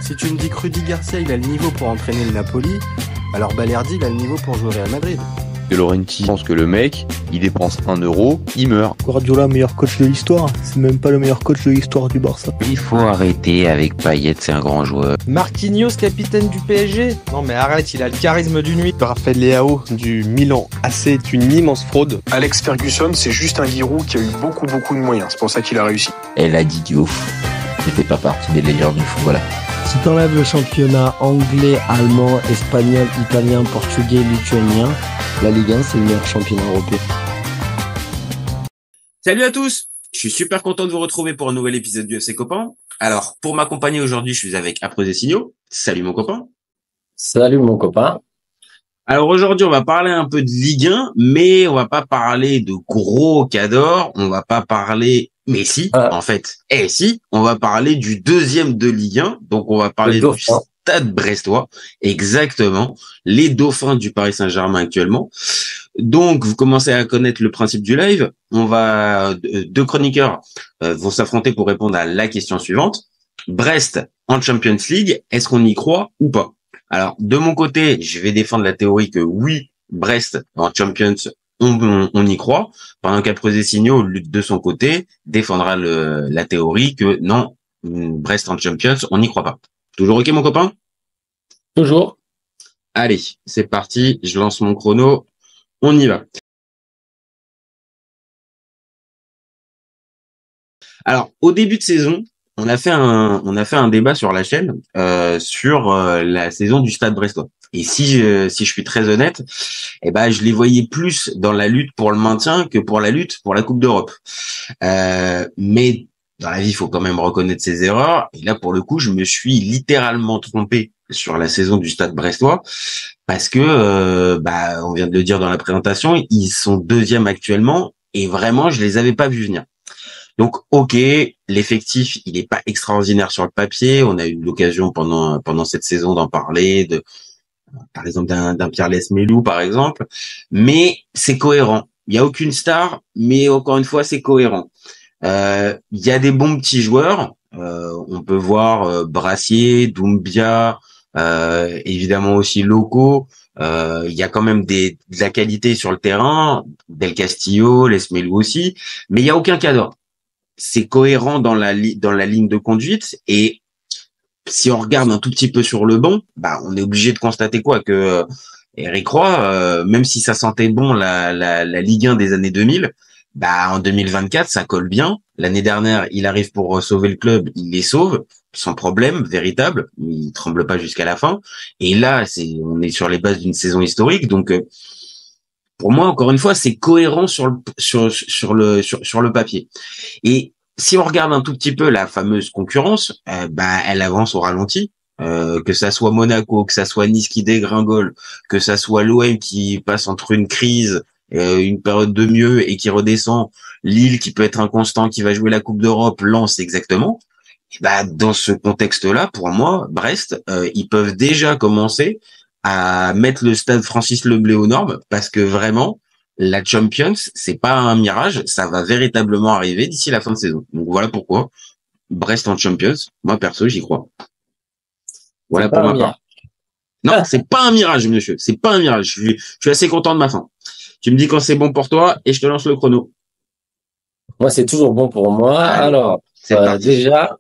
Si tu me dis que Rudy Garcia il a le niveau pour entraîner le Napoli, alors Balerdi il a le niveau pour jouer au Real Madrid. De Laurenti pense que le mec, il dépense 1€, il meurt. Guardiola, meilleur coach de l'histoire, c'est même pas le meilleur coach de l'histoire du Barça. Il faut arrêter avec Payet, c'est un grand joueur. Marquinhos, capitaine du PSG? Non mais arrête, il a le charisme d'une nuit. Raphaël Leao du Milan AC est une immense fraude. Alex Ferguson, c'est juste un guirou qui a eu beaucoup de moyens, c'est pour ça qu'il a réussi. Elle a dit Diouf, il fait pas partie des légendes du football. Si t'enlèves le championnat anglais, allemand, espagnol, italien, portugais, lituanien, la Ligue 1 c'est le meilleur championnat européen. Salut à tous, je suis super content de vous retrouver pour un nouvel épisode du FC Copain. Alors, pour m'accompagner aujourd'hui, je suis avec Après Signaux. Salut mon copain. Salut mon copain. Alors aujourd'hui, on va parler un peu de Ligue 1, mais on va pas parler de gros cadors, on va pas parler... Mais si, en fait. Si, on va parler du deuxième de Ligue 1, donc on va parler du Stade Brestois. Exactement. Les Dauphins du Paris Saint-Germain actuellement. Donc, vous commencez à connaître le principe du live. Deux chroniqueurs vont s'affronter pour répondre à la question suivante. Brest en Champions League, est-ce qu'on y croit ou pas? Alors, de mon côté, je vais défendre la théorie que oui, Brest en Champions, on y croit, pendant qu'Après Signaux, de son côté, défendra la théorie que non, Brest en Champions, on n'y croit pas. Toujours ok mon copain? Toujours. Allez, c'est parti, je lance mon chrono, on y va. Alors, au début de saison, on a fait un débat sur la chaîne sur la saison du Stade Brestois. Et si je suis très honnête, je les voyais plus dans la lutte pour le maintien que pour la lutte pour la Coupe d'Europe. Mais dans la vie, il faut quand même reconnaître ses erreurs. Et là, pour le coup, je me suis littéralement trompé sur la saison du Stade Brestois parce que, on vient de le dire dans la présentation, ils sont deuxième actuellement et vraiment, je les avais pas vus venir. Donc, ok, l'effectif, il est pas extraordinaire sur le papier. On a eu l'occasion pendant cette saison d'en parler, par exemple d'un Pierre Lesmelou, par exemple. Mais c'est cohérent. Il y a aucune star, mais encore une fois, c'est cohérent. Il y a des bons petits joueurs. On peut voir Brassier, Doumbia, évidemment aussi locaux. Il y a quand même de la qualité sur le terrain. Del Castillo, Lesmelou aussi. Mais il y a aucun cadre. C'est cohérent dans la ligne de conduite et si on regarde un tout petit peu sur le banc, on est obligé de constater quoi que Eric Roy, même si ça sentait bon la Ligue 1 des années 2000, en 2024 ça colle bien. L'année dernière, il arrive pour sauver le club, il les sauve sans problème véritable, il tremble pas jusqu'à la fin. Et là, on est sur les bases d'une saison historique, donc pour moi, encore une fois, c'est cohérent sur le papier. Et si on regarde un tout petit peu la fameuse concurrence, elle avance au ralenti. Que ça soit Monaco, que ça soit Nice qui dégringole, que ça soit l'OM qui passe entre une crise, une période de mieux et qui redescend, Lille qui peut être inconstant, qui va jouer la Coupe d'Europe, Lens exactement. Dans ce contexte-là, pour moi, Brest, ils peuvent déjà commencer à mettre le stade Francis Leblay aux normes parce que vraiment la Champions c'est pas un mirage, ça va véritablement arriver d'ici la fin de saison. Donc voilà pourquoi Brest en Champions, moi perso j'y crois. Voilà pour ma part. Non, c'est pas un mirage monsieur, c'est pas un mirage. Je suis assez content de ma fin. Tu me dis quand c'est bon pour toi et je te lance le chrono. Moi c'est toujours bon pour moi. Alors déjà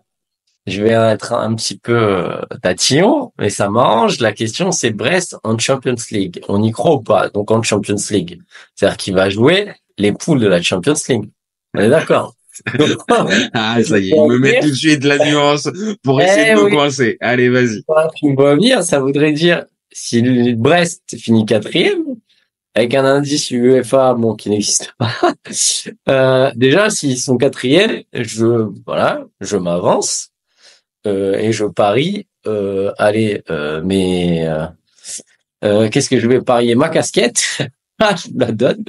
je vais être un petit peu tatillon, mais ça m'arrange. La question, c'est Brest en Champions League. On y croit ou pas? Donc, en Champions League. C'est-à-dire qu'il va jouer les poules de la Champions League. On est d'accord? Ça y est, il me met tout de suite de la nuance pour essayer de me coincer. Allez, vas-y. Tu me vois venir, ça voudrait dire, si Brest finit 4e, avec un indice UEFA, qui n'existe pas, déjà, s'ils sont 4e, je m'avance. Et je parie, qu'est-ce que je vais parier? Ma casquette, je la donne,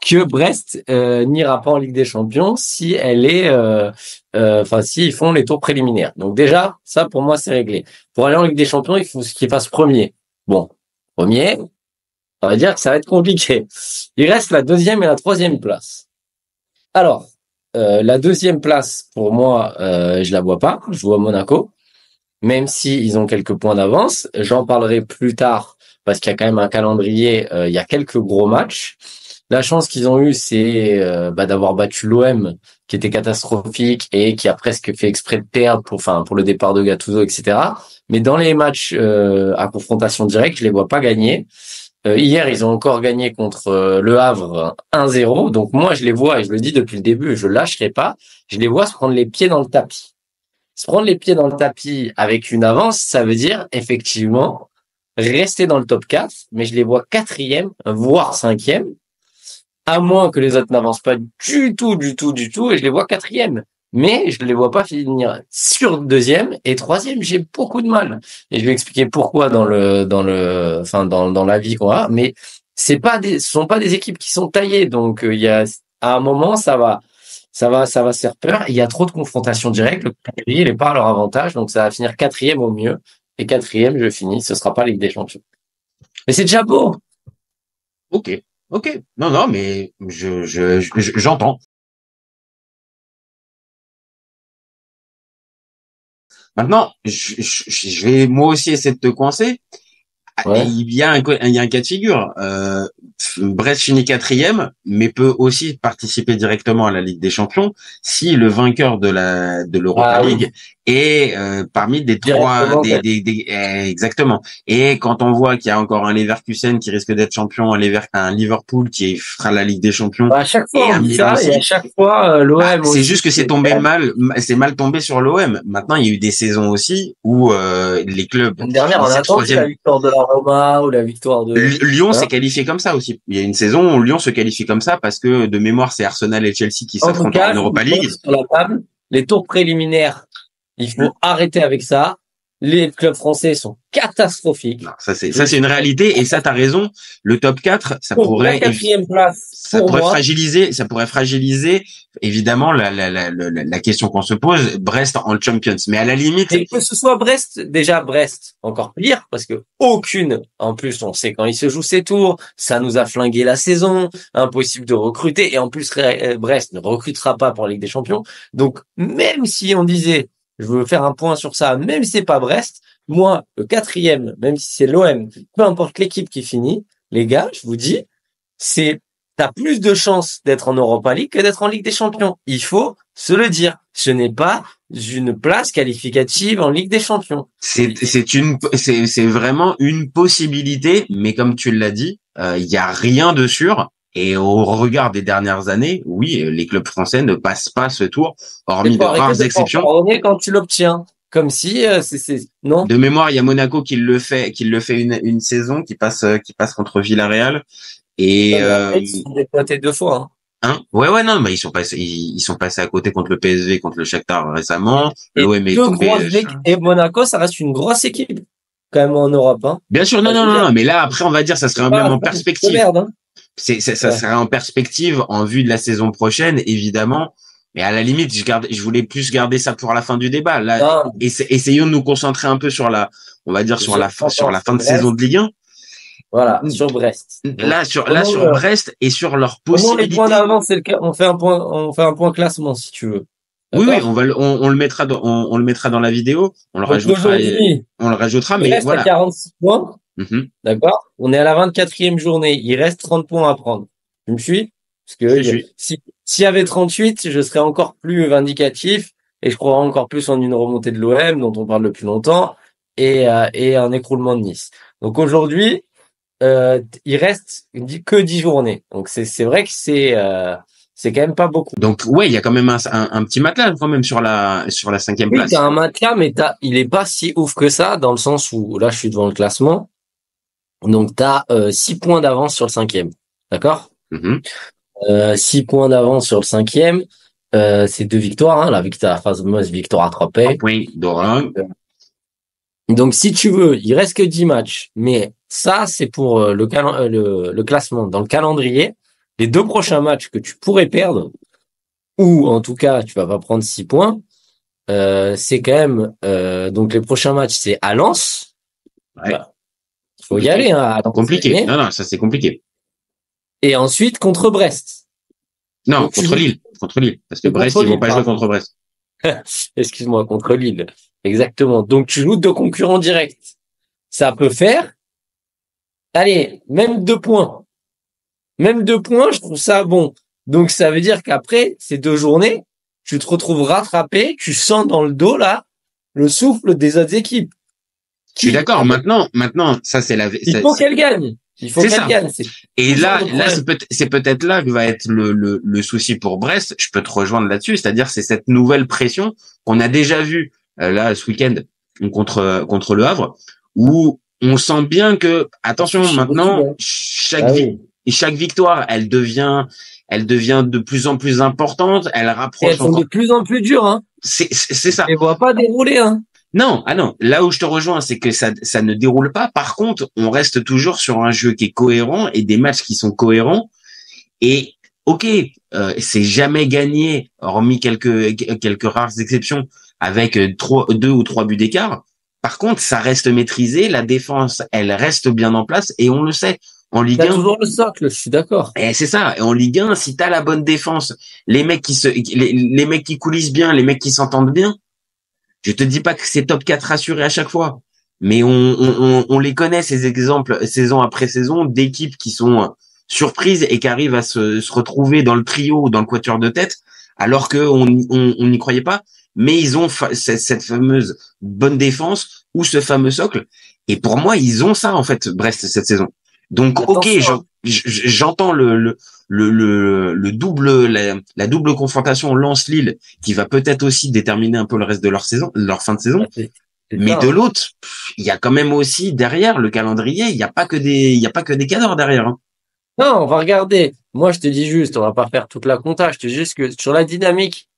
que Brest n'ira pas en Ligue des Champions si elle est, s'ils font les tours préliminaires. Donc déjà, ça pour moi c'est réglé. Pour aller en Ligue des Champions, il faut qu'ils fassent premier. Bon, premier, on va dire que ça va être compliqué. Il reste la 2e et la 3e place. Alors, la 2e place, pour moi, je la vois pas. Je vois Monaco. même si ils ont quelques points d'avance. J'en parlerai plus tard parce qu'il y a quand même un calendrier. Il y a quelques gros matchs. La chance qu'ils ont eue, c'est d'avoir battu l'OM, qui était catastrophique et qui a presque fait exprès de perdre pour le départ de Gattuso, etc. Mais dans les matchs à confrontation directe, je les vois pas gagner. Hier, ils ont encore gagné contre Le Havre 1-0. Donc moi, je les vois, et je le dis depuis le début, je lâcherai pas. Je les vois se prendre les pieds dans le tapis. Se prendre les pieds dans le tapis avec une avance, ça veut dire effectivement rester dans le top 4, mais je les vois 4e, voire 5e, à moins que les autres n'avancent pas du tout, et je les vois 4e. Mais je ne les vois pas finir sur 2e et 3e. J'ai beaucoup de mal. Et je vais expliquer pourquoi dans l'avis qu'on a. Mais ce sont pas des équipes qui sont taillées. Donc, à un moment, ça va se faire peur. Il y a trop de confrontations directes. Le calendrier, il est pas à leur avantage. Donc, ça va finir 4e au mieux. Et 4e, je finis. Ce sera pas Ligue des Champions. Mais c'est déjà beau. Ok. Non, mais j'entends. Maintenant, je vais moi aussi essayer de te coincer. Ouais. Il y a un cas de figure. Brest finit 4e, mais peut aussi participer directement à la Ligue des Champions si le vainqueur de l'Europa League est parmi des trois exactement. Et quand on voit qu'il y a encore un Leverkusen qui risque d'être champion, un Liverpool qui fera la Ligue des Champions. À chaque fois, on dit ça, et à chaque fois, l'OM. C'est juste que c'est mal tombé sur l'OM. Maintenant, il y a eu des saisons aussi où les clubs. L'année dernière, on a attendu la victoire de la Roma ou la victoire de Lyon s'est qualifié comme ça aussi. Il y a une saison où Lyon se qualifie comme ça parce que de mémoire, c'est Arsenal et Chelsea qui s'affrontent en Europa League. Sur la table, les tours préliminaires, il faut arrêter avec ça. Les clubs français sont catastrophiques. Non, ça c'est une réalité et ça t'as raison. Le top 4, ça pourrait la 4e place. Ça pourrait fragiliser évidemment la question qu'on se pose, Brest en Champions. Mais à la limite, et que ce soit Brest encore pire parce que en plus on sait quand il se joue ses tours, ça nous a flingué la saison, impossible de recruter et en plus Brest ne recrutera pas pour la Ligue des Champions. Donc même si on disait je veux faire un point sur ça, même si c'est pas Brest, moi, le 4e, même si c'est l'OM, peu importe l'équipe qui finit, les gars, je vous dis, t'as plus de chances d'être en Europa League que d'être en Ligue des Champions. Il faut se le dire. Ce n'est pas une place qualificative en Ligue des Champions. C'est vraiment une possibilité, mais comme tu l'as dit, il y a rien de sûr. Et au regard des dernières années, oui, les clubs français ne passent pas ce tour, hormis de rares exceptions. Quand tu l'obtiens, comme si non. De mémoire, il y a Monaco qui le fait une saison, qui passe contre Villarreal. Et ils sont dépotés 2 fois. Ouais, non, mais ils sont passés à côté contre le PSV, contre le Shakhtar récemment. L'OM est tombé. Et Monaco, ça reste une grosse équipe quand même en Europe. Bien sûr, non, mais là après, on va dire, ça serait même en perspective. Ça serait en perspective en vue de la saison prochaine, évidemment. Mais à la limite, je voulais plus garder ça pour la fin du débat. Là, essayons de nous concentrer un peu sur la fin de saison de Ligue 1. Voilà, sur Brest. Là, sur Brest et sur leurs possibilités. Les points d'avance, on fait un point classement, si tu veux. Oui, on le mettra dans la vidéo. On le rajoutera, mais reste voilà. À 46 points. D'accord? On est à la 24e journée. Il reste 30 points à prendre. Tu me suis? Parce que s'il y avait 38, je serais encore plus vindicatif et je croirais encore plus en une remontée de l'OM dont on parle depuis longtemps et un écroulement de Nice. Donc aujourd'hui, il reste que 10 journées. Donc c'est vrai que c'est quand même pas beaucoup. Donc ouais, il y a quand même un petit matelas quand même sur la 5e place. Oui, t'as un matelas, mais il est pas si ouf que ça dans le sens où là je suis devant le classement. Donc t'as 6 points d'avance sur le 5e. D'accord? 6 points d'avance sur le 5e. C'est 2 victoires, la fameuse victoire à 3 paix. Oui, Doran. Donc si tu veux, il reste que 10 matchs, mais ça c'est pour le classement dans le calendrier. Les 2 prochains matchs que tu pourrais perdre, ou en tout cas tu vas pas prendre 6 points, c'est quand même donc les prochains matchs c'est à Lens. Ouais. Il faut y aller. Compliqué. Non, ça c'est compliqué. Et ensuite contre Brest. Non, contre Lille. Parce que Brest, ils vont pas jouer contre Brest. Excuse-moi, contre Lille. Exactement. Donc, tu joues 2 concurrents directs. Ça peut faire, allez, même 2 points. Même 2 points, je trouve ça bon. Donc, ça veut dire qu'après ces 2 journées, tu te retrouves rattrapé, tu sens dans le dos, là, le souffle des autres équipes. Je suis d'accord. Maintenant, ça, c'est Il faut qu'elle gagne. Il faut qu'elle gagne. Et là, c'est peut-être là que va être le souci pour Brest. Je peux te rejoindre là-dessus. C'est-à-dire, c'est cette nouvelle pression qu'on a déjà vue, là, ce week-end, contre le Havre, où on sent bien que, attention, maintenant, chaque victoire, elle devient de plus en plus importante. Elle rapproche. Et elles sont de plus en plus dures, hein. C'est ça. On ne voit pas dérouler, hein. Non, non. Là où je te rejoins, c'est que ça ne déroule pas. Par contre, on reste toujours sur un jeu qui est cohérent et des matchs qui sont cohérents. Et ok, c'est jamais gagné, hormis quelques rares exceptions, avec 2 ou 3 buts d'écart. Par contre, ça reste maîtrisé. La défense, elle reste bien en place et on le sait. En Ligue 1, t'as toujours le socle, je suis d'accord. Et c'est ça. Et en Ligue 1, si t'as la bonne défense, les mecs qui coulissent bien, les mecs qui s'entendent bien, je te dis pas que c'est top 4 assuré à chaque fois, mais on les connaît, ces exemples, saison après saison, d'équipes qui sont surprises et qui arrivent à se retrouver dans le trio ou dans le quatuor de tête, alors que on n'y croyait pas, mais ils ont cette fameuse bonne défense ou ce fameux socle. Et pour moi, ils ont ça, en fait, Brest, cette saison. Donc, ok, j'entends la double confrontation Lens-Lille qui va peut-être aussi déterminer un peu le reste de leur fin de saison. Mais de l'autre, il y a quand même aussi derrière le calendrier, il y a pas que des cadors derrière, hein. Non, on va regarder. Moi, je te dis juste, on va pas faire toute la compta. Je te dis juste que sur la dynamique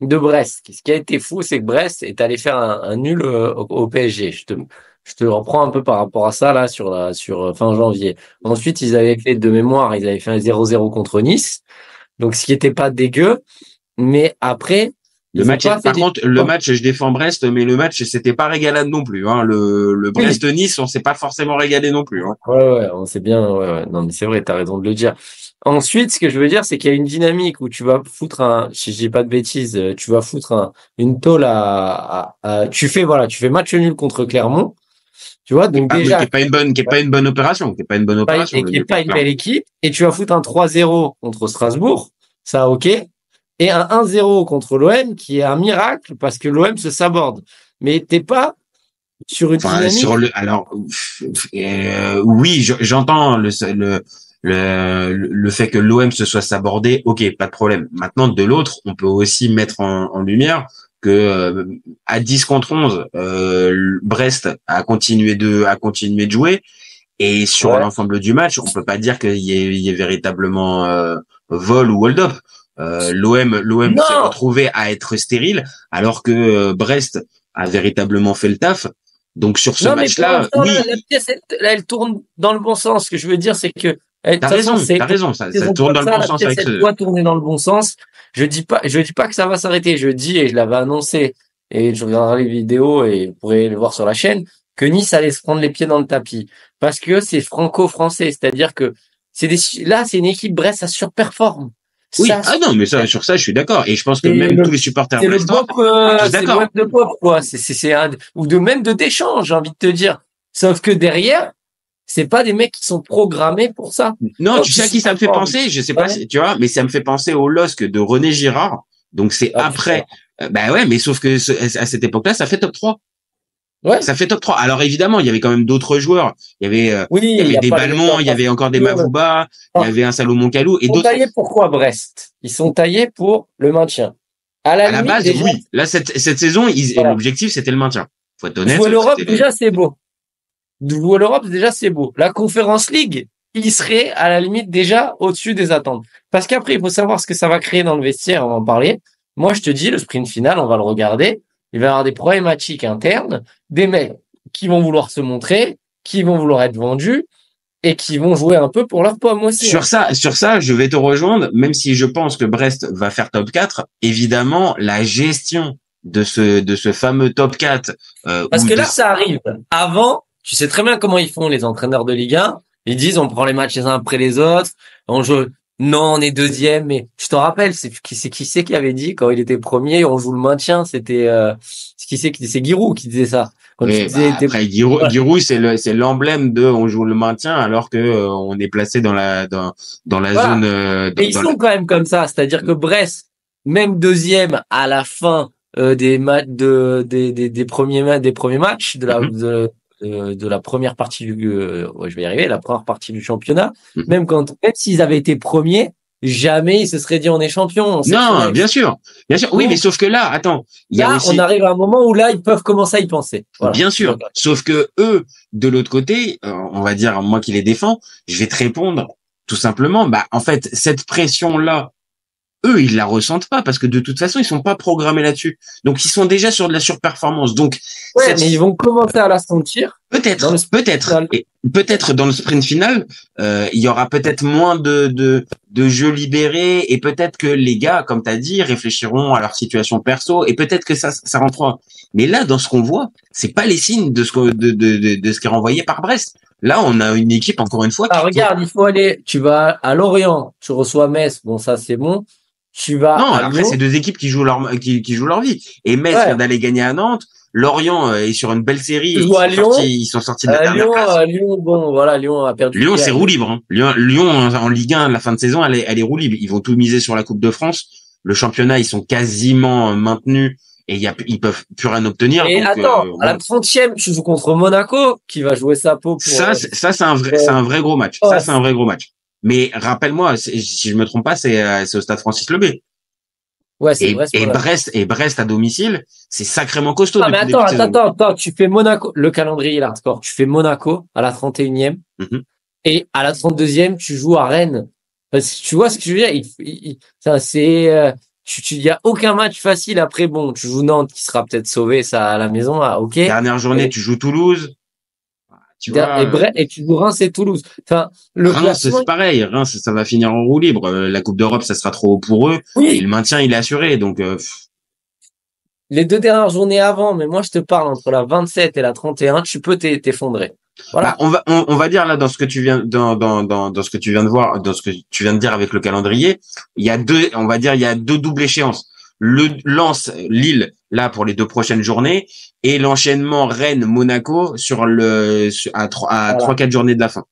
de Brest, ce qui a été fou, c'est que Brest est allé faire un nul au PSG. Je te reprends un peu par rapport à ça, là, sur fin janvier. Ensuite, ils avaient fait de mémoire, ils avaient fait un 0-0 contre Nice. Donc, ce qui était pas dégueu. Mais après, le match, je défends Brest, mais le match, c'était pas régalade non plus, hein. Le Brest-Nice, on s'est pas forcément régalé non plus, hein. Ouais, on sait bien, ouais. Non, mais c'est vrai, t'as raison de le dire. Ensuite, ce que je veux dire, c'est qu'il y a une dynamique où tu vas foutre si je dis pas de bêtises, tu vas foutre une tôle tu fais match nul contre Clermont. Tu vois, donc déjà. Qui est pas une bonne opération, Et qui est pas une belle équipe. Et tu vas foutre un 3-0 contre Strasbourg. Ça, ok. Et un 1-0 contre l'OM, qui est un miracle parce que l'OM se saborde. Mais t'es pas sur une dynamique. Oui, j'entends le fait que l'OM se soit sabordé. Ok, pas de problème. Maintenant, de l'autre, on peut aussi mettre en lumière que à 10 contre 11, Brest a continué de jouer, et sur l'ensemble du match, on peut pas dire qu'il y ait véritablement vol ou hold-up. L'OM s'est retrouvé à être stérile, alors que Brest a véritablement fait le taf. Donc sur ce match-là, oui, la pièce elle tourne dans le bon sens. Ce que je veux dire, c'est que t'as raison, ça tourne dans le bon sens. Elle doit tourner dans le bon sens. Je dis pas que ça va s'arrêter. Je dis, et je l'avais annoncé, et je regarderai les vidéos et vous pourrez le voir sur la chaîne, que Nice allait se prendre les pieds dans le tapis. Parce que c'est franco-français. C'est-à-dire que là, c'est une équipe Brest, ça surperforme. Oui, non, mais sur ça, je suis d'accord. Et je pense que même tous les supporters brestois, c'est le web de pop, quoi. Ou même d'échange, j'ai envie de te dire. Sauf que derrière, c'est pas des mecs qui sont programmés pour ça. Non, donc, tu sais à qui ça me fait penser? Je sais pas si, tu vois, mais ça me fait penser au LOSC de René Girard. Donc c'est après. Mais sauf que à cette époque-là, ça fait top 3. Ouais. Ça fait top 3. Alors évidemment, il y avait quand même d'autres joueurs. Il y avait des Balmont, il y avait encore des Mavouba, il y avait un Salomon Kalou et d'autres. Ils sont taillés pourquoi Brest? Ils sont taillés pour le maintien. À la base, déjà, oui. Là, cette saison, l'objectif, c'était le maintien. Faut être honnête. Jouer l'Europe, déjà, c'est beau. Jouer l'Europe, déjà, c'est beau. La Conference League, il serait à la limite déjà au-dessus des attentes. Parce qu'après, il faut savoir ce que ça va créer dans le vestiaire, on va en parler. Moi, je te dis, le sprint final, on va le regarder. Il va y avoir des problématiques internes, des mecs qui vont vouloir se montrer, qui vont vouloir être vendus et qui vont jouer un peu pour leur pomme aussi. Sur ça, je vais te rejoindre, même si je pense que Brest va faire top 4. Évidemment, la gestion de ce fameux top 4. Parce que là, ça arrive. Avant, tu sais très bien comment ils font, les entraîneurs de Ligue 1. Ils disent, on prend les matchs les uns après les autres, on joue. non, on est deuxième, mais tu te rappelles, c'est qui qui avait dit quand il était premier, on joue le maintien, c'est Giroud qui disait ça. Quand tu Et disais, après, Giroud, c'est l'emblème de on joue le maintien alors que on est placé dans la voilà. zone. Mais ils sont quand même comme ça, c'est-à-dire que Brest, même deuxième à la fin des matchs des premiers matchs de la première partie je vais y arriver, la première partie du championnat, même s'ils avaient été premiers, jamais ils se seraient dit on est champion. Non, bien sûr. Oui, mais sauf que là, attends, on arrive à un moment où là ils peuvent commencer à y penser. Voilà. Bien sûr. Sauf que eux, de l'autre côté, on va dire moi qui les défends, je vais te répondre tout simplement. En fait, cette pression-là, eux, ils la ressentent pas parce que de toute façon, ils sont pas programmés là-dessus. Donc, ils sont déjà sur de la surperformance. Donc, mais ils vont commencer à la sentir. Peut-être. Et peut-être dans le sprint final, il y aura peut-être moins de jeux libérés et peut-être que les gars, comme tu as dit, réfléchiront à leur situation perso et peut-être que ça rentrera. Mais là, dans ce qu'on voit, c'est pas les signes de ce qui est renvoyé par Brest. Là, on a une équipe, encore une fois. Regarde, il faut aller, tu vas à Lorient, tu reçois Metz, bon, ça, c'est bon. Tu vas non, à après, Lyon. c'est deux équipes qui jouent leur vie. Et Metz vient d'aller gagner à Nantes. Lorient est sur une belle série. Ils sont sortis de la dernière place. Lyon, bon, voilà, Lyon a perdu. Lyon, c'est roue libre, hein. Lyon, en Ligue 1, la fin de saison, elle est roue libre. Ils vont tout miser sur la Coupe de France. Le championnat, ils sont quasiment maintenus et ils peuvent plus rien obtenir. Et donc, attends, à la 30e, tu joues contre Monaco, qui va jouer sa peau pour... Ça, c'est un vrai gros match. Ouais. Ça, c'est un vrai gros match. Mais rappelle-moi, si je me trompe pas, c'est au stade Francis Lebet. Ouais, c'est Brest à domicile, c'est sacrément costaud. Ah, mais attends, tu fais Monaco, le calendrier est hardcore. Tu fais Monaco à la 31e et à la 32e, tu joues à Rennes. Parce que tu vois ce que je veux dire, il y a aucun match facile après. Bon, tu joues Nantes qui sera peut-être sauvé ça à la maison, ok. Dernière journée, tu joues Toulouse. Tu vois, et tu joues Reims et Toulouse. Enfin, Reims, c'est pareil. Reims, ça va finir en roue libre. La Coupe d'Europe, ça sera trop haut pour eux. Oui. Et le maintien, il est assuré. Donc, les 2 dernières journées avant, mais moi, je te parle entre la 27 et la 31, tu peux t'effondrer. Voilà. On va dire là dans ce que tu viens dans ce que tu viens de voir, dans ce que tu viens de dire avec le calendrier, il y a deux doubles échéances. Le Lens, Lille, là pour les 2 prochaines journées, et l'enchaînement Rennes-Monaco à 3-4 journées de la fin.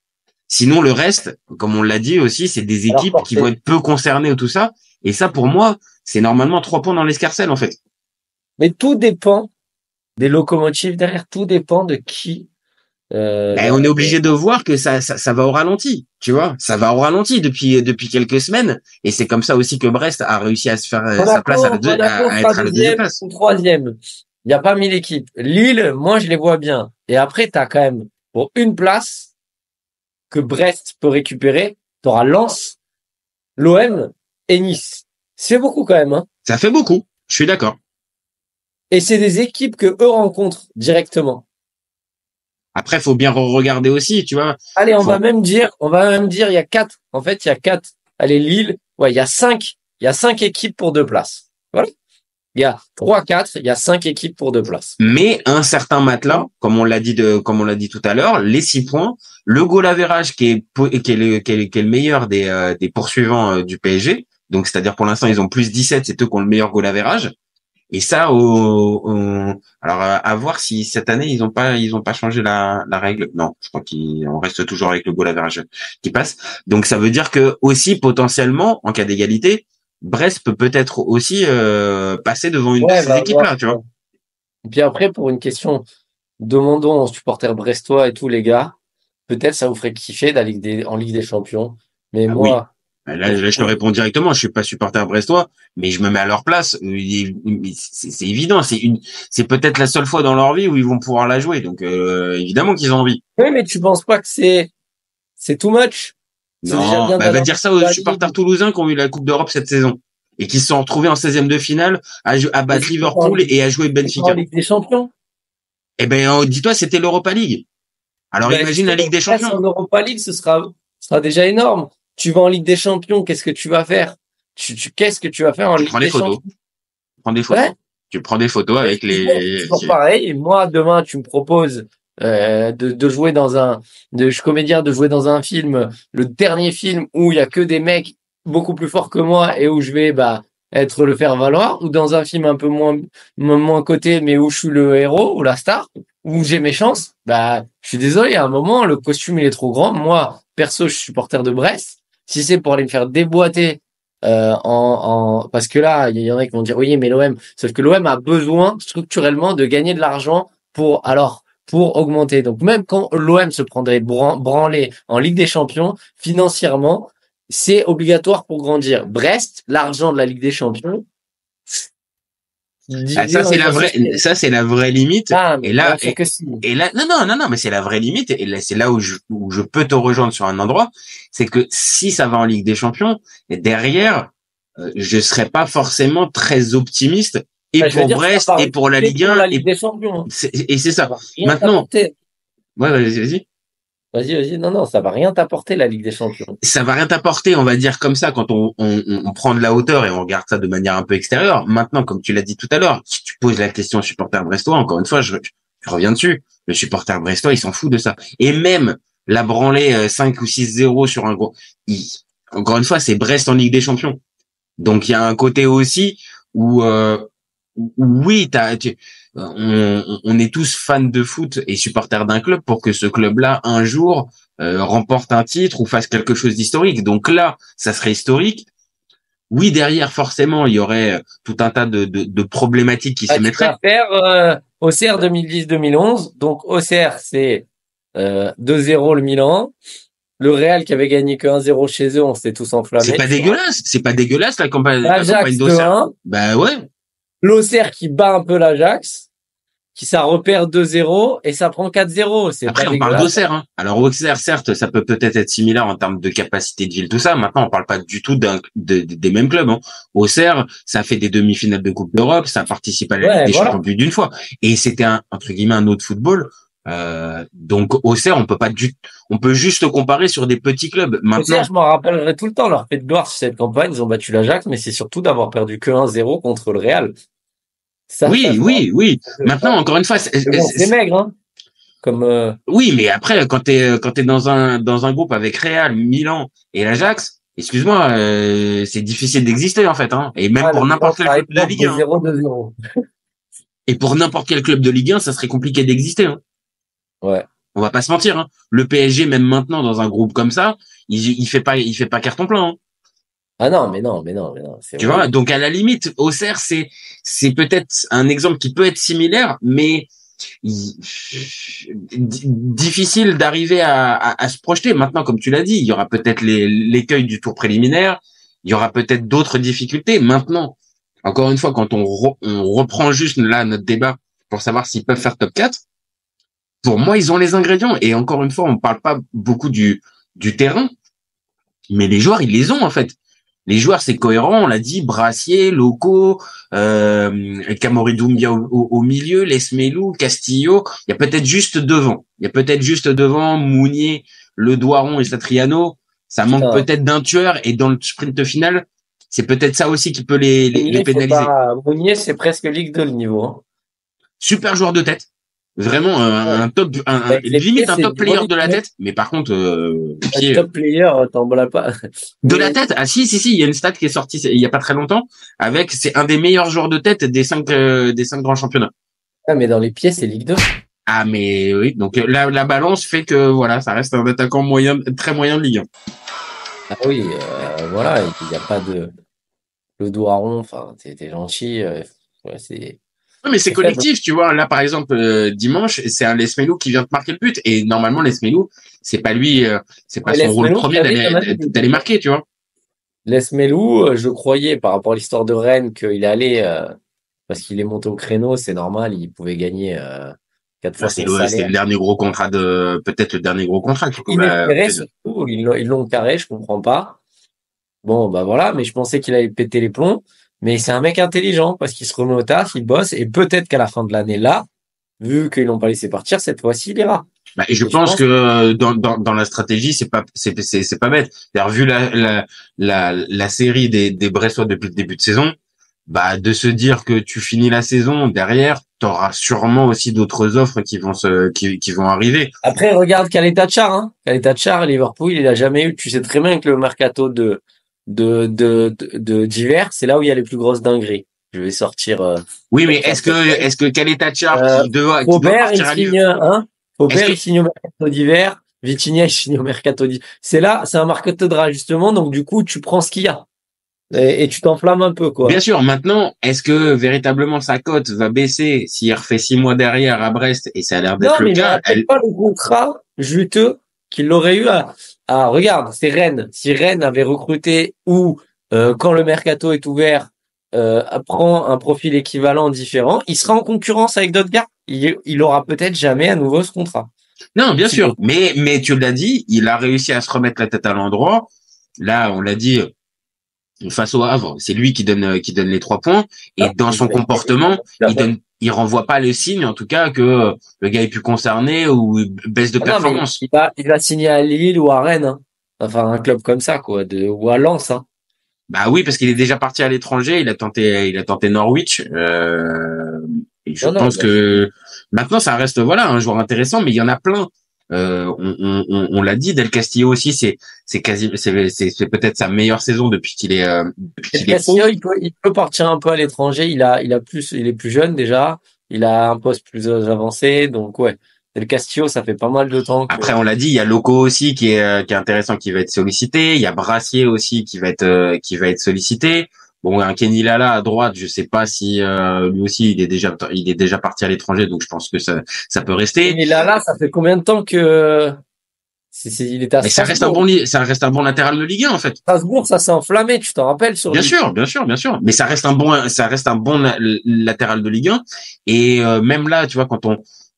Sinon le reste, comme on l'a dit aussi, c'est des équipes qui vont être peu concernées ou tout ça. Et ça pour moi, c'est normalement 3 points dans l'escarcelle en fait. Mais tout dépend des locomotives derrière, tout dépend de qui. On est obligé de voir que ça va au ralenti, tu vois, ça va au ralenti depuis quelques semaines, et c'est comme ça aussi que Brest a réussi à se faire sa place à être à la deuxième place. Ou 3e. Il n'y a pas 1000 équipes. Lille, moi je les vois bien. Et après t'as quand même pour une place que Brest peut récupérer, t'auras Lens, l'OM et Nice. C'est beaucoup quand même, hein. Ça fait beaucoup. Je suis d'accord. Et c'est des équipes que eux rencontrent directement. Après, faut bien regarder aussi, tu vois. Allez, on va même dire, il y a 4. En fait, il y a 4. Allez, Lille. Ouais, il y a 5 équipes pour 2 places. Voilà. Il y a 3-4, il y a 5 équipes pour 2 places. Mais un certain matelas, comme on l'a dit tout à l'heure, les 6 points, le goal average qui est le meilleur des poursuivants du PSG. Donc, c'est-à-dire pour l'instant, ils ont plus 17, c'est eux qui ont le meilleur goal average. Et ça, alors à voir si cette année ils ont pas changé la règle. Non, je crois qu'on reste toujours avec le goal average qui passe. Donc ça veut dire que aussi potentiellement, en cas d'égalité, Brest peut peut-être aussi passer devant une de ces équipes-là, tu vois. Et puis après, pour une question, demandons aux supporters brestois et tous les gars, peut-être ça vous ferait kiffer d'aller en Ligue des Champions. Mais moi. Oui. Là, je te réponds directement. Je suis pas supporter brestois, mais je me mets à leur place. C'est évident. C'est peut-être la seule fois dans leur vie où ils vont pouvoir la jouer. Donc, évidemment qu'ils ont envie. Oui, mais tu penses pas que c'est too much? Non, va dire ça aux supporters toulousains qui ont eu la Coupe d'Europe cette saison et qui se sont retrouvés en 16e de finale à battre Liverpool et à jouer Benfica. En Ligue des Champions. Eh ben, dis-toi, c'était l'Europa League. Alors, imagine la Ligue des Champions. En Europa League, ce sera déjà énorme. Tu vas en Ligue des Champions, qu'est-ce que tu vas faire? Qu'est-ce que tu vas faire en Ligue des Champions? Tu prends des photos. Ouais. Tu prends des photos avec les. C'est pareil. Et moi, demain, tu me proposes de jouer dans un film, le dernier film où il y a que des mecs beaucoup plus fort que moi et où je vais être le faire valoir, ou dans un film un peu moins coté mais où je suis le héros ou la star, où j'ai mes chances, je suis désolé, à un moment le costume il est trop grand. Moi perso, je suis supporter de Brest. Si c'est pour aller me faire déboîter parce que là il y en a qui vont dire oui mais l'OM, sauf que l'OM a besoin structurellement de gagner de l'argent pour augmenter. Donc même quand l'OM se prendrait branler en Ligue des Champions, financièrement, c'est obligatoire pour grandir. Brest, l'argent de la Ligue des Champions. Ça c'est la vraie limite. Et là, non, mais c'est la vraie limite. Et là, c'est là où je peux te rejoindre sur un endroit. C'est que si ça va en Ligue des Champions, derrière, je serais pas forcément très optimiste. Et pour Brest, et pour la Ligue 1, la Ligue des Champions. Et c'est ça. Maintenant. Ouais, vas-y. Vas-y. Non, ça va rien t'apporter, la Ligue des Champions. Ça va rien t'apporter, on va dire comme ça, quand on prend de la hauteur et on regarde ça de manière un peu extérieure. Maintenant, comme tu l'as dit tout à l'heure, si tu poses la question au supporter brestois, encore une fois, je reviens dessus. Le supporter brestois, il s'en fout de ça. Et même la branlée 5 ou 6-0 sur un gros, encore une fois, c'est Brest en Ligue des Champions. Donc, il y a un côté aussi où, oui, on est tous fans de foot et supporters d'un club pour que ce club-là, un jour, remporte un titre ou fasse quelque chose d'historique. Donc là, ça serait historique. Oui, derrière, forcément, il y aurait tout un tas de problématiques qui se mettraient. Tu vas faire Auxerre 2010-2011. Donc Auxerre, c'est 2-0 le Milan. Le Real qui avait gagné que 1-0 chez eux, on s'était tous enflammés. C'est pas dégueulasse la campagne L'Ajax d'Auxerre. Ouais. L'Auxerre qui bat un peu l'Ajax, qui ça repère 2-0 et ça prend 4-0. Après, on parle d'Auxerre, hein. Alors, Auxerre, certes, ça peut peut-être être similaire en termes de capacité de ville, tout ça. Maintenant, on parle pas du tout des mêmes clubs, hein. Auxerre, ça fait des demi-finales de Coupe d'Europe, ça participe à la Ligue des Champions plus d'une fois. Et c'était entre guillemets, un autre football. Donc, Auxerre, on peut juste comparer sur des petits clubs. Maintenant. Auxerre, je m'en rappellerai tout le temps, leur fait de gloire sur cette campagne. Ils ont battu l'Ajax, mais c'est surtout d'avoir perdu que 1-0 contre le Real. Oui. Maintenant, encore une fois, c'est maigre, hein. Oui, mais après, quand t'es dans un groupe avec Real, Milan et l'Ajax, excuse-moi, c'est difficile d'exister, en fait, hein. Et même pour n'importe quel club de la Ligue 1. 0-2-0. Et pour n'importe quel club de Ligue 1, ça serait compliqué d'exister, hein. Ouais. On va pas se mentir, hein. Le PSG, même maintenant, dans un groupe comme ça, il fait pas carton plein, hein. Ah non, mais non. Tu vois, donc à la limite, Auxerre, c'est peut-être un exemple qui peut être similaire, mais difficile d'arriver à se projeter. Maintenant, comme tu l'as dit, il y aura peut-être l'écueil du tour préliminaire, il y aura peut-être d'autres difficultés. Maintenant, encore une fois, quand on reprend juste là notre débat pour savoir s'ils peuvent faire top 4, pour moi, ils ont les ingrédients. Et encore une fois, on parle pas beaucoup du terrain, mais les joueurs, ils les ont en fait. Les joueurs, c'est cohérent, on l'a dit, Brassier, Loco, Kamori Doumbia au milieu, Lesmelou, Castillo. Il y a peut-être juste devant Mounier, Le Doiron et Satriano. Ça manque peut-être d'un tueur, et dans le sprint final, c'est peut-être ça aussi qui peut les pénaliser. Mounier, c'est presque Ligue 2 le niveau, hein. Super joueur de tête. Vraiment limite un top player de la tête, mais par contre un top player, t'en voles pas. De la tête. Ah si, il y a une stat qui est sortie il y a pas très longtemps c'est un des meilleurs joueurs de tête des 5 grands championnats. Ah mais dans les pieds, c'est Ligue 2. Ah mais oui, donc la balance fait que voilà, ça reste un attaquant très moyen de Ligue 1. Ah oui, voilà, il y a pas de le Doiron, enfin t'es gentil, c'est. Non, mais c'est collectif, tu vois. Là, par exemple, dimanche, c'est un Lesmelou qui vient de marquer le but. Et normalement, Lesmelou, c'est pas lui, c'est pas son rôle premier d'aller marquer, tu vois. Lesmelou, je croyais, par rapport à l'histoire de Rennes, qu'il allait, parce qu'il est monté au créneau, c'est normal, il pouvait gagner 4 fois son salaire. C'est le dernier gros contrat peut-être le dernier gros contrat. Inespéré, surtout, ils l'ont carré, je comprends pas. Bon, voilà, mais je pensais qu'il allait péter les plombs. Mais c'est un mec intelligent parce qu'il se remet au taf, il bosse, et peut-être qu'à la fin de l'année là, vu qu'ils l'ont pas laissé partir, cette fois-ci il ira. Et je pense que dans la stratégie, c'est pas bête. C'est-à-dire, vu la série des Brestois depuis le début de saison, de se dire que tu finis la saison derrière, t'auras sûrement aussi d'autres offres qui vont arriver. Après, regarde Kaleta Tchar, hein. Kaleta Tchar, Liverpool, il a jamais eu. Tu sais très bien que le mercato de d'hiver, c'est là où il y a les plus grosses dingueries. Je vais sortir. Oui, mais est-ce que Kaleta Char qui doit Faubert, il partir à signe, Lyon, Faubert, il signe au mercato d'hiver. Vitinha, il signe au mercato d'hiver. C'est là, c'est un mercato de rajustement, donc du coup, tu prends ce qu'il y a. Et tu t'enflammes un peu, quoi. bien sûr, maintenant, est-ce que véritablement sa cote va baisser s'il refait 6 mois derrière à Brest et ça a l'air Non, d'être le mais il cas? n'aurait pas le contrat juteux qu'il aurait eu regarde, c'est Rennes. Si Rennes avait recruté ou, quand le mercato est ouvert, prend un profil équivalent différent, il sera en concurrence avec d'autres gars. Il aura peut-être jamais à nouveau ce contrat. Non, bien sûr. Mais tu l'as dit, il a réussi à se remettre la tête à l'endroit. Là, on l'a dit, face au Havre, c'est lui qui donne les 3 points. Et dans son comportement, il renvoie pas le signe, en tout cas, que le gars est plus concerné ou baisse de performance. Il va signer à Lille ou à Rennes, hein. Enfin, un club comme ça, quoi, ou à Lens, hein. Bah oui, parce qu'il est déjà parti à l'étranger. Il a tenté Norwich. Et je pense que maintenant, ça reste, voilà, un joueur intéressant, mais il y en a plein. On l'a dit, Del Castillo aussi, c'est peut-être sa meilleure saison depuis qu'il est Del Castillo, il peut partir un peu à l'étranger. Il est plus jeune déjà. Il a un poste plus avancé, donc ouais. Del Castillo, ça fait pas mal de temps. Après, on l'a dit, il y a Loco aussi qui est intéressant, qui va être sollicité. Il y a Brassier aussi qui va être sollicité. Bon, un Kenny Lala à droite, je sais pas si lui aussi il est déjà parti à l'étranger, donc je pense que ça peut rester. Kenny Lala, ça fait combien de temps que il est à Mais ça reste un bon latéral de Ligue 1 en fait. Strasbourg, ça s'est enflammé, tu t'en rappelles sur Bien sûr. Mais ça reste un bon latéral de Ligue 1 et même là, tu vois, quand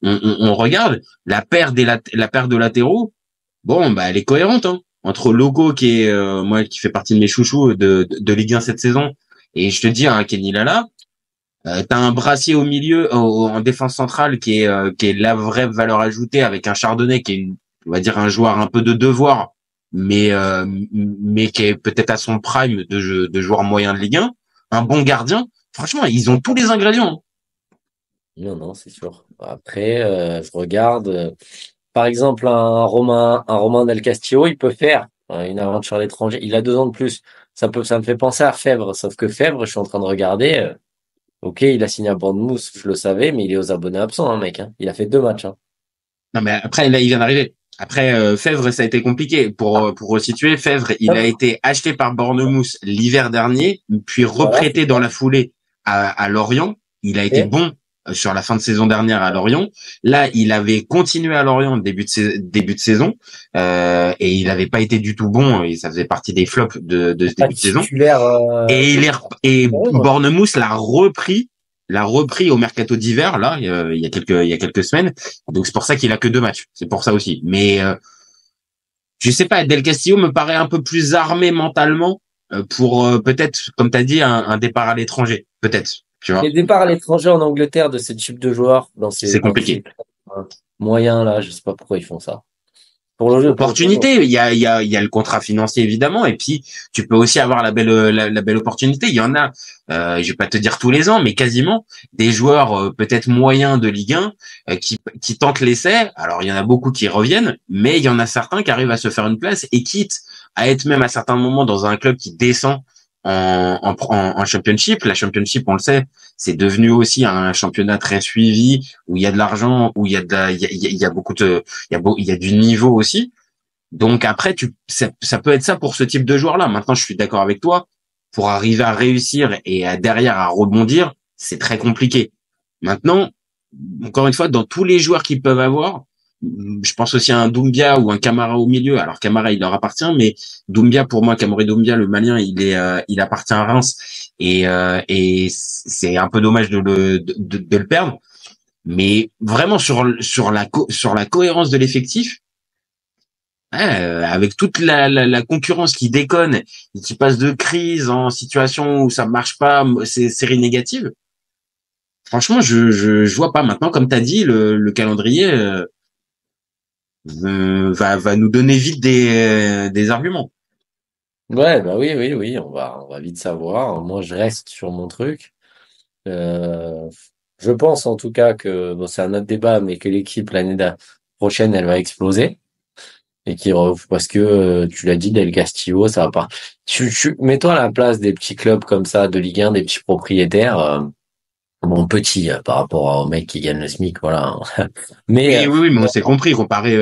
on regarde la paire de latéraux, bon bah elle est cohérente, hein. Entre Loco qui est qui fait partie de mes chouchous de Ligue 1 cette saison, et je te dis un Kenny Lala, t'as un Brassier au milieu en défense centrale qui est la vraie valeur ajoutée, avec un Chardonnay qui est on va dire un joueur un peu de devoir, mais qui est peut-être à son prime de joueur moyen de Ligue 1, un bon gardien. Franchement, ils ont tous les ingrédients. Non, c'est sûr. Après, je regarde, par exemple, un Romain Del Castillo, il peut faire une aventure à l'étranger. Il a 2 ans de plus. Ça me fait penser à Fèvre. Sauf que Fèvre, je suis en train de regarder. Ok, il a signé à Bournemouth, je le savais, mais il est aux abonnés absents, hein, mec. Hein. Il a fait 2 matchs. Hein. Non, mais après, là, il vient d'arriver. Après, Fèvre, ça a été compliqué. Pour resituer, Fèvre, il a été acheté par Bournemouth l'hiver dernier, puis reprêté dans la foulée à Lorient. Il a été bon sur la fin de saison dernière à Lorient. Là, il avait continué à Lorient début de saison, et il n'avait pas été du tout bon. Et ça faisait partie des flops de ce début de saison. Et Bournemouth l'a repris au mercato d'hiver, là, il y a quelques semaines. Donc c'est pour ça qu'il a que 2 matchs. C'est pour ça aussi. Mais je sais pas, Del Castillo me paraît un peu plus armé mentalement pour peut-être, comme tu as dit, un départ à l'étranger, peut-être. Tu vois. Les départs à l'étranger en Angleterre de ce type de joueurs, c'est compliqué. Moyen là, je sais pas pourquoi ils font ça. Pour le jeu, opportunité, il y a le contrat financier évidemment, et puis tu peux aussi avoir la belle opportunité. Il y en a, je vais pas te dire tous les ans, mais quasiment des joueurs peut-être moyens de Ligue 1 qui tentent l'essai. Alors il y en a beaucoup qui reviennent, mais il y en a certains qui arrivent à se faire une place et quitte à être même à certains moments dans un club qui descend en championship. La championship, on le sait, c'est devenu aussi un championnat très suivi où il y a de l'argent, où il y a beaucoup il y a du niveau aussi. Donc après, ça peut être ça pour ce type de joueur-là. Maintenant, je suis d'accord avec toi. Pour arriver à réussir et derrière à rebondir, c'est très compliqué. Maintenant, encore une fois, dans tous les joueurs qu'ils peuvent avoir, je pense aussi à un Doumbia ou un Camara au milieu. Alors Camara, il leur appartient, mais Doumbia, pour moi, Camara Doumbia, le Malien, il appartient à Reims et c'est un peu dommage de le perdre. Mais vraiment sur la cohérence de l'effectif, avec toute la concurrence qui déconne et qui passe de crise en situation où ça marche pas, c'est série négative. Franchement, je vois pas. Maintenant, comme t'as dit, le calendrier va nous donner vite des arguments. Ouais, bah oui, on va vite savoir. Moi, je reste sur mon truc. Je pense en tout cas que bon, c'est un autre débat, mais que l'équipe l'année prochaine, elle va exploser. et parce que tu l'as dit, Del Castillo, ça va pas. Mets-toi à la place des petits clubs comme ça de Ligue 1, des petits propriétaires. Bon, petit par rapport aux mecs qui gagnent le SMIC, voilà. Mais Oui, mais on s'est compris. Comparé,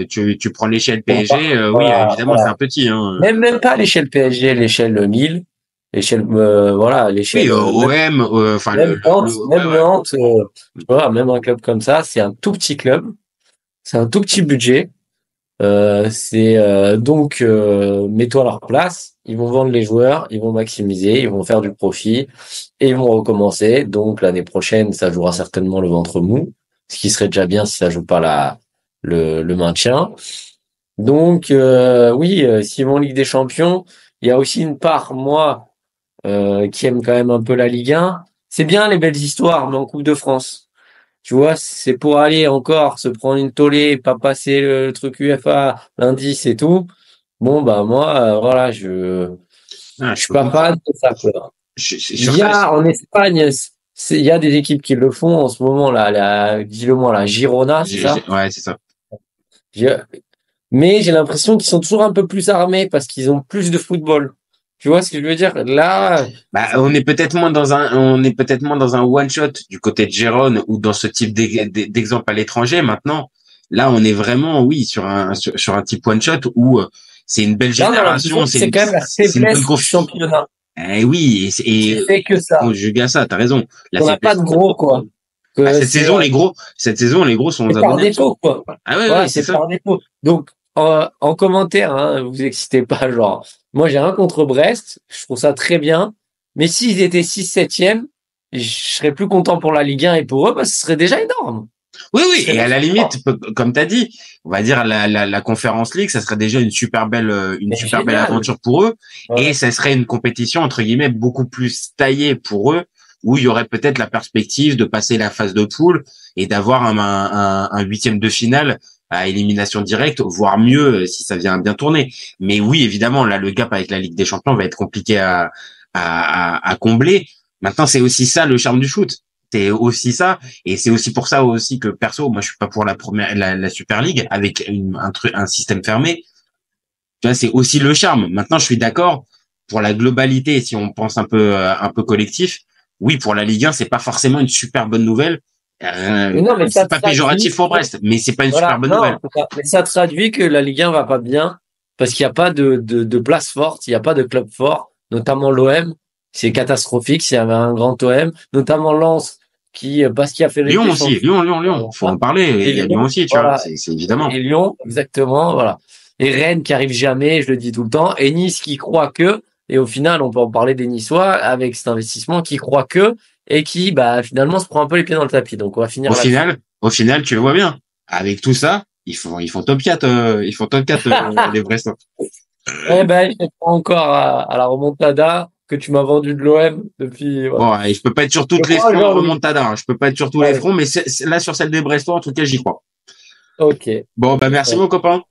tu prends l'échelle PSG, oui, évidemment, voilà. c'est un petit. Hein. Même pas l'échelle PSG, l'échelle Lille, l'échelle, voilà, l'échelle. Oui, OM, enfin même Nantes, même ouais. Nantes, voilà, même un club comme ça, c'est un tout petit club, c'est un tout petit budget. Donc mets-toi à leur place. Ils vont vendre les joueurs, ils vont maximiser, ils vont faire du profit et ils vont recommencer. Donc l'année prochaine, ça jouera certainement le ventre mou, ce qui serait déjà bien si ça joue pas le maintien. Donc oui, s'ils vont en Ligue des Champions, il y a aussi une part moi qui aime quand même un peu la Ligue 1. C'est bien les belles histoires, mais en Coupe de France. Tu vois, c'est pour aller encore se prendre une tollée, pas passer le truc UEFA, l'indice et tout. Bon, bah, moi, voilà, je suis pas fan de ça, quoi. Il y a, en Espagne, il y a des équipes qui le font en ce moment, là, dis-le-moi, la Girona, c'est ça? Ouais, c'est ça. Mais j'ai l'impression qu'ils sont toujours un peu plus armés parce qu'ils ont plus de football. Tu vois ce que je veux dire? Là, on est peut-être moins dans un one shot du côté de Gérone ou dans ce type d'exemple à l'étranger. Maintenant, là, on est vraiment, oui, sur un type one shot où c'est une belle génération. C'est quand même la faiblesse du championnat. Oui, et c'est que ça. Conjugué à ça, t'as raison. On n'a pas de gros, quoi. Cette saison, les gros sont aux abonnés. Par défaut, quoi. Ah ouais, c'est ça. Par défaut. Donc, en commentaire, hein, vous excitez pas, genre, moi, j'ai rien contre Brest. Je trouve ça très bien. Mais s'ils étaient 6-7e, je serais plus content pour la Ligue 1 et pour eux, parce que ce serait déjà énorme. Oui, et à la limite, comme t'as dit, on va dire la Conference League, ça serait déjà une super belle aventure pour eux. Ouais. Et ça serait une compétition, entre guillemets, beaucoup plus taillée pour eux, où il y aurait peut-être la perspective de passer la phase de poule et d'avoir un huitième de finale à élimination directe, voire mieux si ça vient bien tourner. Mais oui, évidemment, là, le gap avec la Ligue des Champions va être compliqué à combler. Maintenant, c'est aussi ça le charme du foot. C'est aussi ça, et c'est aussi pour ça aussi que perso, moi je suis pas pour la Super League avec un système fermé. Tu vois, c'est aussi le charme. Maintenant, je suis d'accord pour la globalité, si on pense un peu collectif. Oui, pour la Ligue 1, c'est pas forcément une super bonne nouvelle. Non, mais c'est pas péjoratif pour Brest, mais c'est pas une super bonne nouvelle. Mais ça traduit que la Ligue 1 va pas bien parce qu'il y a pas de place forte, il y a pas de club fort, notamment l'OM. C'est catastrophique s'il y avait un grand OM, notamment Lens parce qu'il a fait Lyon aussi, Lyon. Faut en parler. Et Lyon aussi, tu vois, c'est évidemment. Et Lyon, exactement, voilà. Et Rennes qui arrive jamais, je le dis tout le temps. Et Nice qui croit que, et au final, on peut en parler des Niçois avec cet investissement qui croit que, et qui, finalement, se prend un peu les pieds dans le tapis. Donc, on va finir Au final, tu le vois bien. Avec tout ça, ils font top 4, les Brestons. Je pas encore à la remontada que tu m'as vendu de l'OM depuis. Bon, je peux pas être sur toutes les fronts remontada. Je peux pas être sur tous les fronts, mais là sur celle des Brestois, en tout cas, j'y crois. Ok. Bon, merci mon copain.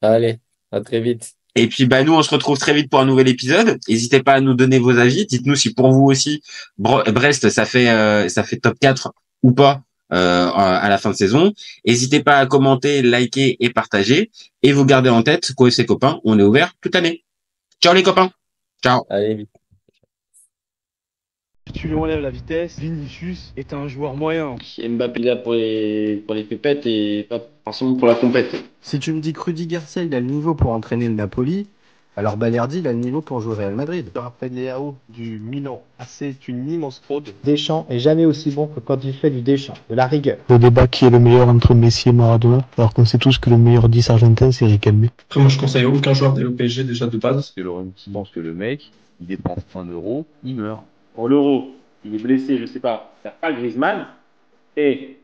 Allez, à très vite. Et puis nous, on se retrouve très vite pour un nouvel épisode. N'hésitez pas à nous donner vos avis. Dites-nous si pour vous aussi Brest ça fait top 4 ou pas à la fin de saison. N'hésitez pas à commenter, liker et partager. Et vous gardez en tête qu'OFC Copains, on est ouvert toute l'année. Ciao les copains. Ciao. Allez, vite. Si tu lui enlèves la vitesse, Vinicius est un joueur moyen. Mbappé là pour les pépettes et pas forcément pour la compète. Si tu me dis que Rudy Garcia il a le niveau pour entraîner le Napoli, alors Balerdi il a le niveau pour jouer au Real Madrid. Je rappelle Léao du Milan. C'est une immense fraude. Deschamps est jamais aussi bon que quand il fait du Deschamps, de la rigueur. Le débat qui est le meilleur entre Messi et Maradona, alors qu'on sait tous que le meilleur 10 argentin c'est Riquelme. Après moi je conseille aucun joueur d'aller au PSG déjà de base. Parce que Laurenti pense que le mec, il dépense 1 euro, il meurt. Pour l'euro, il est blessé, je sais pas, c'est pas Griezmann, et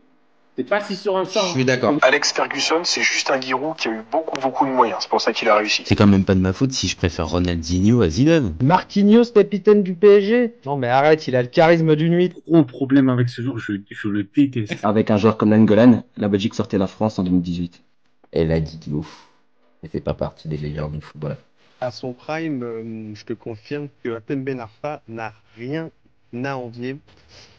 c'est pas si sur un champ. Je suis d'accord. Alex Ferguson, c'est juste un Giroud qui a eu beaucoup de moyens. C'est pour ça qu'il a réussi. C'est quand même pas de ma faute si je préfère Ronaldinho à Zidane. Marquinhos, capitaine du PSG. Non mais arrête, il a le charisme d'une huître. Gros problème avec ce joueur, je le déteste. Avec un joueur comme Nangolan, la Belgique sortait la France en 2018. Et là, Didio, il fait pas partie des légendes du football. À son prime, je te confirme que Hatem Ben Arfa n'a rien à envier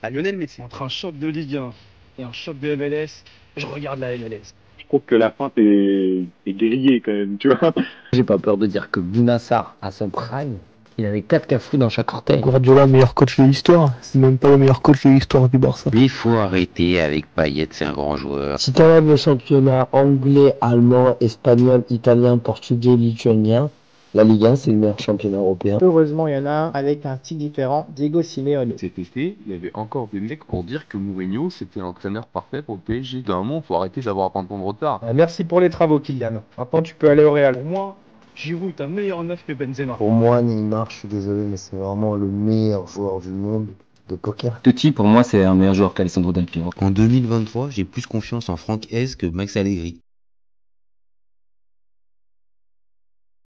à Lionel Messi. Entre un choc de Ligue 1 et un choc de MLS, je regarde la MLS. trouve que la feinte est grillée quand même, tu vois. J'ai pas peur de dire que Bounassar, à son prime, il avait 4 cafous dans chaque orteil. Guardiola, meilleur coach de l'histoire. C'est même pas le meilleur coach de l'histoire du Barça. Mais il faut arrêter avec Payet, c'est un grand joueur. Si t'enlèves le championnat anglais, allemand, espagnol, italien, portugais, lituanien, la Ligue 1, c'est le meilleur championnat européen. Heureusement, il y en a un avec un style différent, Diego Simeone. Cet été, il y avait encore des mecs pour dire que Mourinho, c'était l'entraîneur parfait pour le PSG. D'un moment, faut arrêter d'avoir un temps de retard. Merci pour les travaux, Kylian. Maintenant, tu peux aller au Real. Pour moi, Giroud est un meilleur neuf que Benzema. Pour moi, Neymar, je suis désolé, mais c'est vraiment le meilleur joueur du monde de poker. Totti, pour moi, c'est un meilleur joueur qu'Alessandro Del Piero. En 2023, j'ai plus confiance en Franck Hez que Max Allegri.